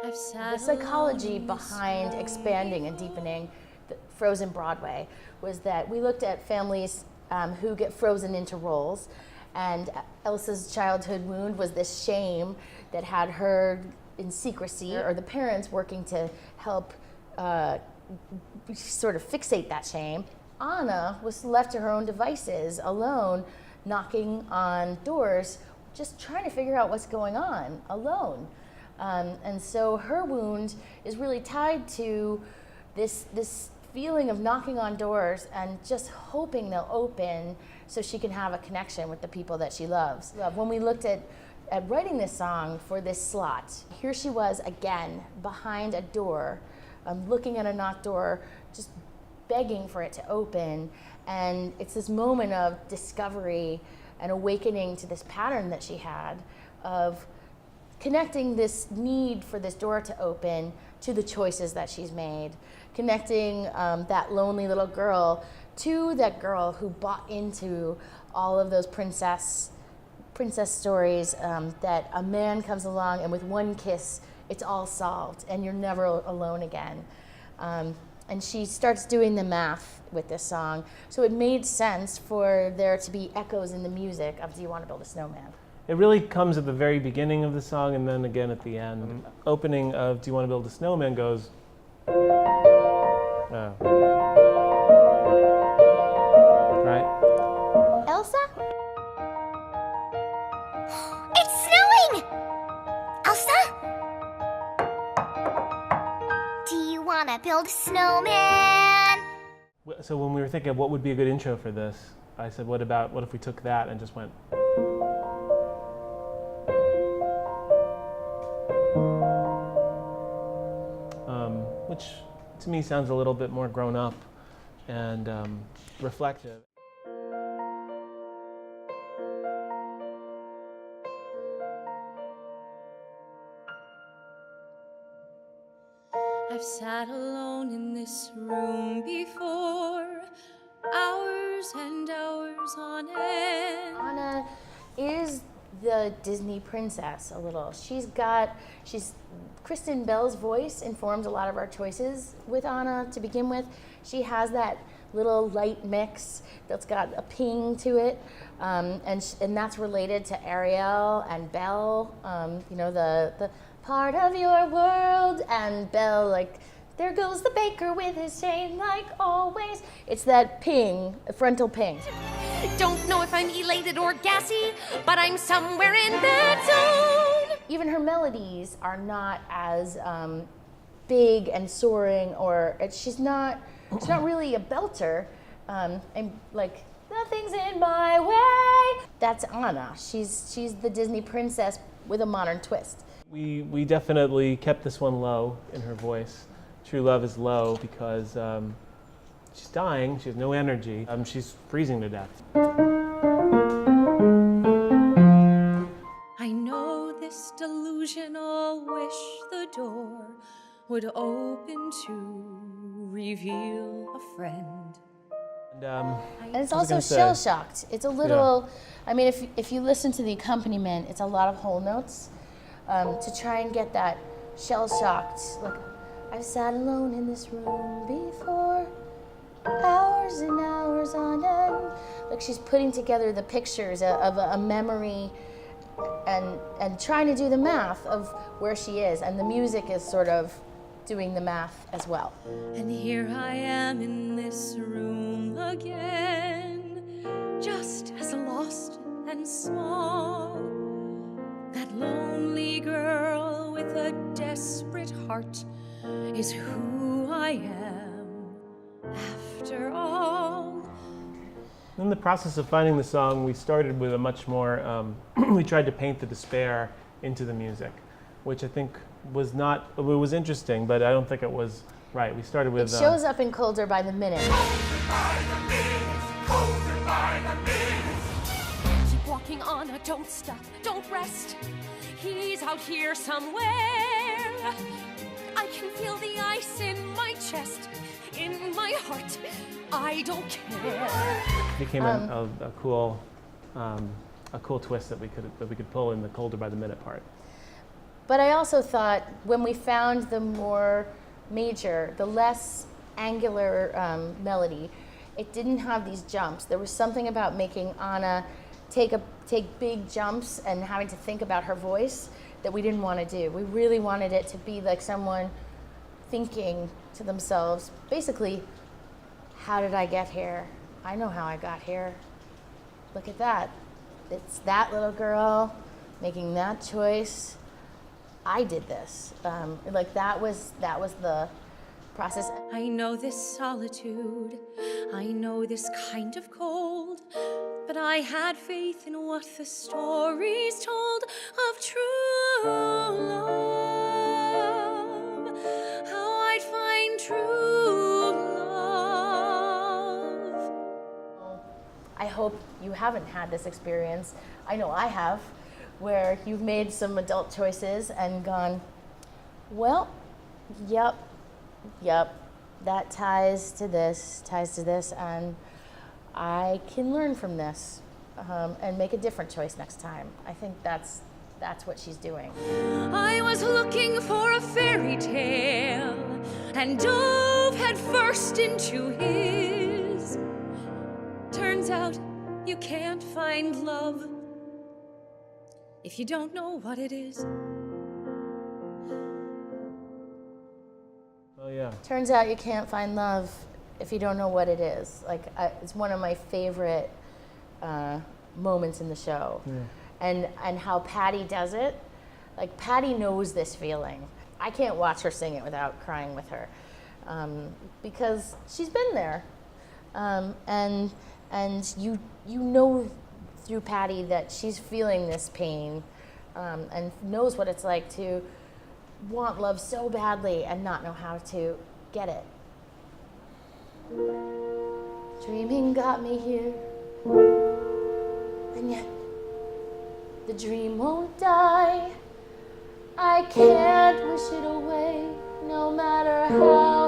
The psychology behind expanding and deepening the Frozen Broadway was that we looked at families who get frozen into roles, and Elsa's childhood wound was this shame that had her in secrecy, or the parents working to help sort of fixate that shame. Anna was left to her own devices, alone, knocking on doors, just trying to figure out what's going on, alone. And so her wound is really tied to this feeling of knocking on doors and just hoping they'll open so she can have a connection with the people that she loves. When we looked at writing this song for this slot, here she was again behind a door, looking at a knocked door, just begging for it to open. And it's this moment of discovery and awakening to this pattern that she had of connecting this need for this door to open to the choices that she's made, connecting that lonely little girl to that girl who bought into all of those princess stories, that a man comes along and with one kiss it's all solved and you're never alone again. And she starts doing the math with this song, so it made sense for there to be echoes in the music of Do You Want to Build a Snowman? It really comes at the very beginning of the song and then again at the end. Opening of Do You Want to Build a Snowman goes, right? Elsa? It's snowing! Elsa? Do you want to build a snowman? So when we were thinking of what would be a good intro for this, I said, what if we took that and just went, which to me sounds a little bit more grown up and reflective. I've sat alone in this room before, hours and hours on end. Anna is the Disney princess a little. She's Kristen Bell's voice informed a lot of our choices with Anna to begin with. She has that little light mix that's got a ping to it, and that's related to Ariel and Belle. The part of your world, and Belle, like, there goes the baker with his chain like always. It's that ping, frontal ping. Don't know if I'm elated or gassy, but I'm somewhere in that zone. Even her melodies are not as big and soaring, she's not really a belter. I'm like, nothing's in my way. That's Anna. She's the Disney princess with a modern twist. We definitely kept this one low in her voice. True Love is low because she's dying, she has no energy, she's freezing to death. I know this delusional wish the door would open to reveal a friend. And it's also shell-shocked. It's a little, I mean, if you listen to the accompaniment, it's a lot of whole notes to try and get that shell-shocked, like, I've sat alone in this room before, hours and hours on end. Like, she's putting together the pictures of a memory and trying to do the math of where she is. And the music is sort of doing the math as well. And here I am in this room again, just as lost and small. That lonely girl with a desperate heart is who I am after all. In the process of finding the song, we started with a much more, we tried to paint the despair into the music, which I think was it was interesting, but I don't think it was right. We started with... It shows up in Colder by the Minute. Colder by the minute, colder by the minute. Keep walking on, don't stop, don't rest. He's out here somewhere. I can feel the ice in my chest, in my heart. I don't care. It became a cool twist that we could pull in the Colder by the Minute part. But I also thought when we found the more major, the less angular melody, it didn't have these jumps. There was something about making Anna take big jumps and having to think about her voice that we didn't want to do. We really wanted it to be like someone thinking to themselves, basically, how did I get here? I know how I got here. Look at that. It's that little girl making that choice. I did this. Like that was the process. I know this solitude, I know this kind of cold, but I had faith in what the stories told of true love, how I'd find true love. I hope you haven't had this experience. I know I have, where you've made some adult choices and gone, well, yep, that ties to this, and I can learn from this and make a different choice next time. I think that's what she's doing. I was looking for a fairy tale and dove head first into his. Turns out you can't find love if you don't know what it is. Oh yeah. Turns out you can't find love if you don't know what it is. Like it's one of my favorite moments in the show. Yeah. And how Patty does it. Like Patty knows this feeling. I can't watch her sing it without crying with her because she's been there, and you know through Patty that she's feeling this pain and knows what it's like to want love so badly and not know how to get it. Dreaming got me here, and yet the dream won't die. I can't wish it away, no matter how